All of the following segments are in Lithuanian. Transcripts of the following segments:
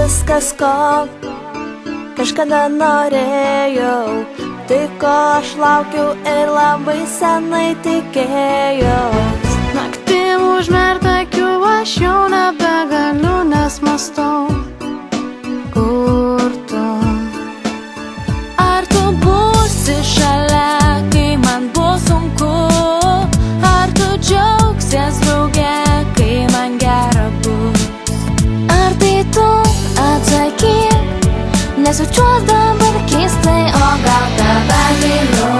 viskas, ko kažkada norėjau, tai ko aš laukiau ir labai senai tikėjau. Naktim užmerkt akių aš jau nebegaliu, nes mąstau, kur tu. Ar tu būsi šalia, kai man bus sunku? Ar tu džiaugsies drauge, kai man gera bus? Ar tai tu atsakyk, nesijaučiuos dabar keistai, o gal tave myliu?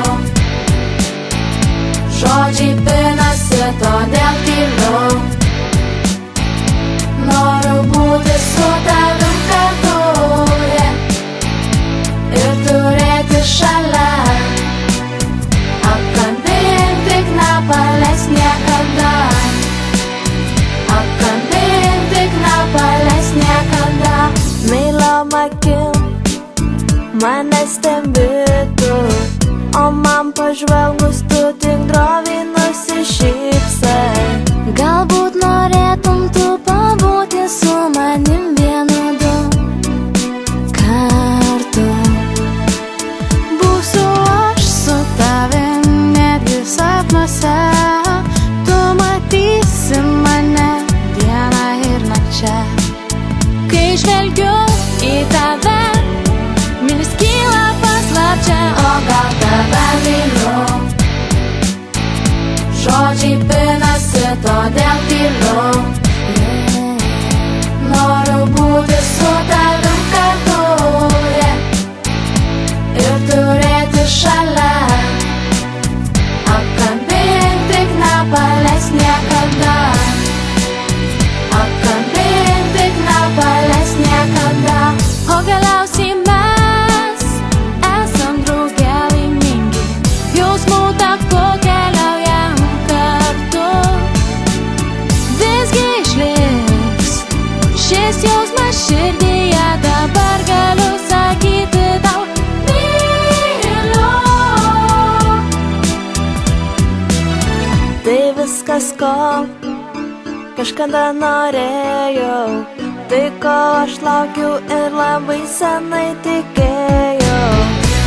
Žodžiai pinasi, todėl tyliu. Noriu būti su tavim kartu, ir turėti šalia. Apkabink, tik nepaleis niekada. Apkabink, tik nepaleis niekada. Meiliom akim mane stebitu, o man pažvelgus tu tik droviai nusišypsai. Galbūt norėtum tu pabūti su manim vienu du kartu. Būsiu aš su tavim netgi sapnuose. Tu matysi mane dieną ir nakčia. Kai žvelgiu į tave, mintis kyla paslapčia, o gal tave myliu? Žodžiai pinasi, todėl tyliu. Noriu būti su tavim kartu, ir turėti šalia. Apkabink, tik nepaleis niekada. Apkabink, tik nepaleis niekada. O galiausiai mes esam drauge laimingi, jausmų taku keliaujam kartu. Visgi išliks šis jausmas širdyje, dabar galiu sakyti tau myliu. Tai viskas, ko kažkada norėjau, tai ko aš laukiau ir labai senai tikėjau.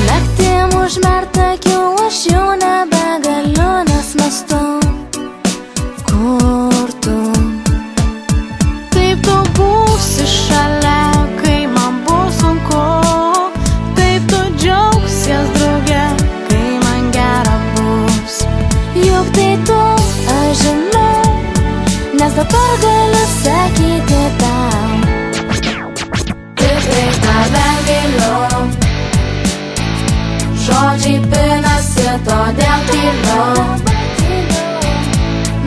Naktim užmerkt akių aš jau nebegaliu, nes mąstau, kur tu. Taip tu būsi šalia, kai man bus sunku. Taip tu džiaugsies drauge, kai man gera bus. Juk tai tu, aš žinau, nes dabar galiu sakyti tau, Tikrai tave myliu. Žodžiai pinasi, todėl tyliu.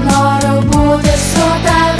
Noriu būti su tavim